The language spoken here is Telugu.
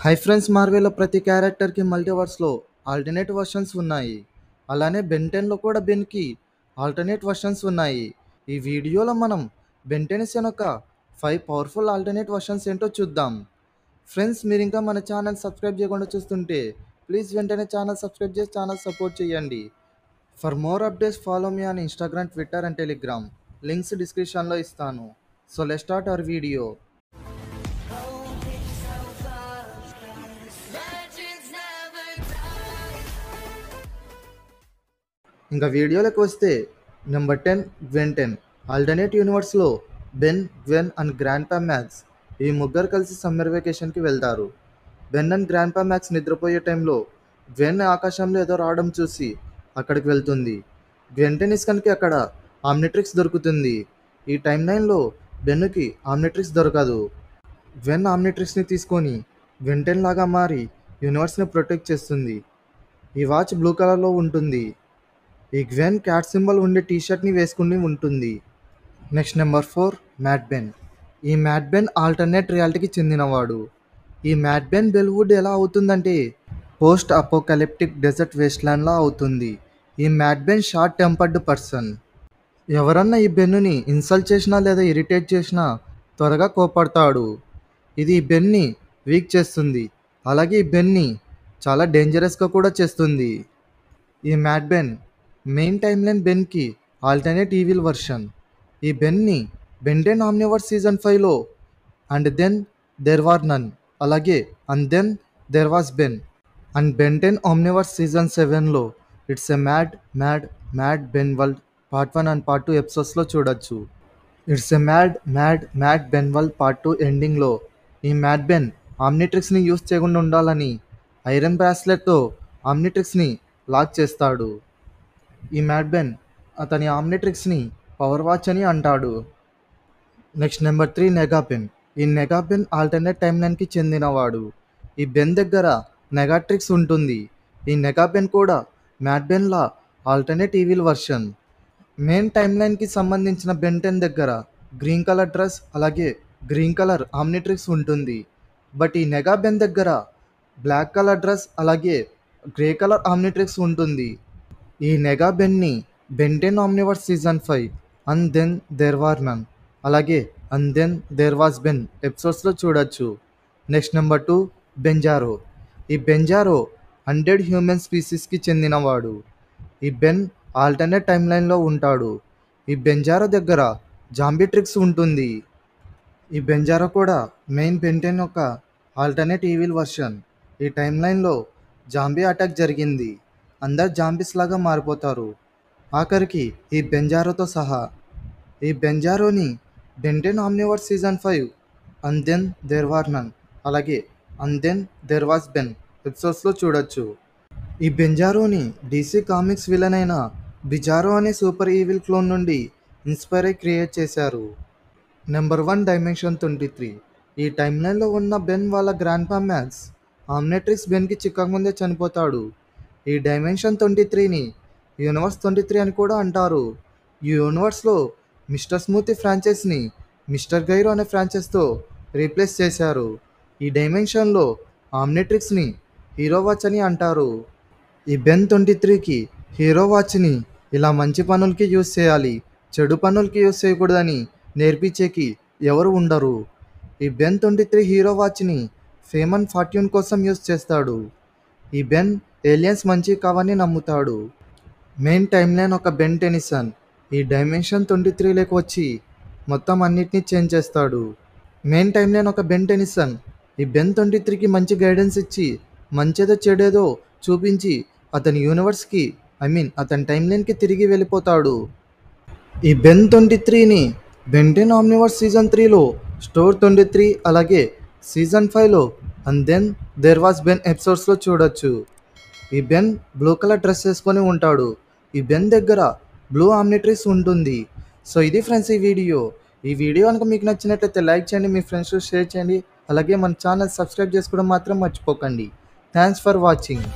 హై ఫ్రెండ్స్, మార్వెల్లో ప్రతి క్యారెక్టర్కి మల్టీవర్స్లో ఆల్టర్నేట్ వర్షన్స్ ఉన్నాయి. అలానే బెన్ 10లో కూడా బెన్కి ఆల్టర్నేట్ వర్షన్స్ ఉన్నాయి. ఈ వీడియోలో మనం బెన్ 10 యొక్క 5 పవర్ఫుల్ ఆల్టర్నేట్ వర్షన్స్ ఏంటో చూద్దాం. ఫ్రెండ్స్, మీరు ఇంకా మన ఛానల్ సబ్స్క్రైబ్ చేయకుండా చూస్తుంటే ప్లీజ్ వెంటనే ఛానల్ సబ్స్క్రైబ్ చేసి ఛానల్ సపోర్ట్ చేయండి. For more updates follow me on Instagram, Twitter and Telegram. Links డిస్క్రిప్షన్లో ఇస్తాను. So let's start our video. ఇంకా వీడియోలోకి వస్తే నెంబర్ 10 గ్వెన్ 10. ఆల్టర్నేట్ యూనివర్స్లో Ben, Gwen and Grandpa Max ఈ ముగ్గురు కలిసి సమ్మర్ వెకేషన్కి వెళ్తారు. బెన్ అండ్ గ్రాండ్పా మ్యాక్స్ నిద్రపోయే టైంలో గ్వెన్ ఆకాశంలో ఏదో రావడం చూసి అక్కడికి వెళ్తుంది. గ్వెన్ 10 అక్కడ ఆమ్నిట్రిక్స్ దొరుకుతుంది. ఈ టైం లైన్లో బెన్కి ఆమ్నిట్రిక్స్ దొరకదు. గ్వెన్ ఆమ్నిట్రిక్స్ని తీసుకొని గ్వెన్ 10 లాగా మారి యూనివర్స్ని ప్రొటెక్ట్ చేస్తుంది. ఈ వాచ్ బ్లూ కలర్లో ఉంటుంది. ఈ గ్వెన్ క్యాట్ సింబల్ ఉండే టీషర్ట్ని వేసుకుని ఉంటుంది. Next number 4 mad Ben. ఈ మ్యాడ్ బెన్ ఆల్టర్నేట్ రియాలిటీకి చెందినవాడు. ఈ మ్యాడ్ బెన్ బెల్వుడ్ ఎలా అవుతుందంటే పోస్ట్ అపోకలిప్టిక్ డెజర్ట్ వేస్ట్లాండ్లా అవుతుంది. ఈ mad Ben short tempered person. ఎవరన్నా ఈ బెన్నుని ఇన్సల్ట్ చేసినా లేదా ఇరిటేట్ చేసినా త్వరగా కోపడతాడు. ఇది ఈ బెన్ని వీక్ చేస్తుంది. అలాగే ఈ బెన్ని చాలా డేంజరస్గా కూడా చేస్తుంది. ఈ mad Ben main timeline బెన్కి ఆల్టర్నేట్ ఈవిల్ వర్షన్. ఈ బెన్ని బెన్ 10 ఆమ్నివర్స్ సీజన్ 5లో and then there was none, అలాగే and then there was Ben and Ben 10 Omniverse season 7లో it's a mad mad mad Ben world part 1 and part 2 ఎపిసోడ్స్లో చూడొచ్చు. It's a mad mad mad Ben world part 2 ఎండింగ్లో ఈ మ్యాడ్ బెన్ ఆమ్నిట్రిక్స్ని యూజ్ చేయకుండా ఉండాలని ఐరన్ బ్రాస్లెట్తో ఆమ్నిట్రిక్స్ని లాక్ చేస్తాడు. ఈ మ్యాడ్ బెన్ అతని ఆమ్నిట్రిక్స్ని పవర్ వాచ్ అని అంటాడు. Next number 3 నెగాబెన్. ఈ నెగాబెన్ ఆల్టర్నేట్ టైమ్ లైన్కి చెందినవాడు. ఈ బెన్ దగ్గర నెగాట్రిక్స్ ఉంటుంది. ఈ నెగాబెన్ కూడా మ్యాడ్ బెన్లా alternate evil version. Main time లైన్కి సంబంధించిన బెన్ 10 దగ్గర గ్రీన్ కలర్ డ్రెస్ అలాగే గ్రీన్ కలర్ ఆమ్నిట్రిక్స్ ఉంటుంది. బట్ ఈ నెగాబెన్ దగ్గర బ్లాక్ కలర్ డ్రెస్ అలాగే గ్రే కలర్ ఆమ్నిట్రిక్స్ ఉంటుంది. ఈ నెగాబెన్ని Ben 10 Omniverse season 5 and then there was none అలాగే and then there was Ben ఎపిసోడ్స్లో చూడొచ్చు. Next number 2 Benzarro. ఈ బెంజారో అన్డెడ్ హ్యూమన్ స్పీసీస్కి చెందినవాడు. ఈ బెన్ ఆల్టర్నేట్ టైమ్ లైన్లో ఉంటాడు. ఈ బెంజారో దగ్గర జాంబీ ట్రిక్స్ ఉంటుంది. ఈ బెంజారో కూడా మెయిన్ బెన్ 10 యొక్క ఆల్టర్నేట్ ఈవిల్ వర్షన్. ఈ టైమ్ లైన్లో జాంబీ అటాక్ జరిగింది. అందరు జాంబీస్ లాగా మారిపోతారు, ఆఖరికి ఈ బెంజారోతో సహా. ఈ బెంజారోని Ben 10 Omniverse season 5 and then there was none అలాగే and then there was Ben ఎపిసోడ్స్లో చూడొచ్చు. ఈ బెంజారోని డీసీ కామిక్స్ విలన్ అయిన బిజారో అనే సూపర్ ఈవిల్ క్లోన్ నుండి ఇన్స్పైర్ అయి క్రియేట్ చేశారు. Number 1 dimension 23. ఈ టైమ్ లైన్లో ఉన్న బెన్ వాళ్ళ గ్రాండ్పా మ్యాక్స్ ఆమ్నిట్రిక్స్ బెన్కి చిక్కకముందే చనిపోతాడు. ఈ డైమెన్షన్ 23ని యూనివర్స్ 23 అని కూడా అంటారు. ఈ యూనివర్స్లో మిస్టర్ స్మూతీ ఫ్రాంచైజ్ని మిస్టర్ గైరో అనే ఫ్రాంచైజ్తో రీప్లేస్ చేశారు. ఈ డైమెన్షన్లో ఆమ్నిట్రిక్స్ని హీరో వాచ్ అని అంటారు. ఈ బెన్ 23కి హీరో వాచ్ని ఇలా మంచి పనులకి యూజ్ చేయాలి, చెడు పనులకి యూజ్ చేయకూడదని నేర్పించేకి ఎవరు ఉండరు. ఈ బెన్ 23 హీరో వాచ్ని ఫేమ్ అండ్ ఫార్ట్యూన్ కోసం యూజ్ చేస్తాడు. ఈ బెన్ ఏలియన్స్ మంచి కావని నమ్ముతాడు. మెయిన్ టైమ్ లైన్ ఒక బెన్ టెనిసన్ ఈ డైమెన్షన్ 23లోకి వచ్చి మొత్తం అన్నిటినీ చేంజ్ చేస్తాడు. మెయిన్ టైమ్ లైన్ ఒక బెన్ టెనిసన్ ఈ బెన్ 23కి మంచి గైడెన్స్ ఇచ్చి మంచేదో చెడేదో చూపించి అతని యూనివర్స్కి అతని టైమ్ లైన్కి తిరిగి వెళ్ళిపోతాడు. ఈ బెన్ 23ని బెన్ 10 ఆమ్నివర్స్ సీజన్ 3లో స్టోర్ 23 అలాగే సీజన్ 5లో and then there was Ben ఎపిసోడ్స్లో చూడొచ్చు. ఈ బెన్ బ్లూ కలర్ డ్రెస్ వేసుకొని ఉంటాడు. ఈ బెన్ దగ్గర బ్లూ ఆమ్నిట్రిక్స్ ఉంటుంది. సో ఇది ఫ్రెండ్స్ ఈ వీడియో కనుక మీకు నచ్చినట్లయితే లైక్ చేయండి, మీ ఫ్రెండ్స్ షేర్ చేయండి, అలాగే మన ఛానల్ సబ్స్క్రైబ్ చేసుకోవడం మాత్రం మర్చిపోకండి. Thanks for watching.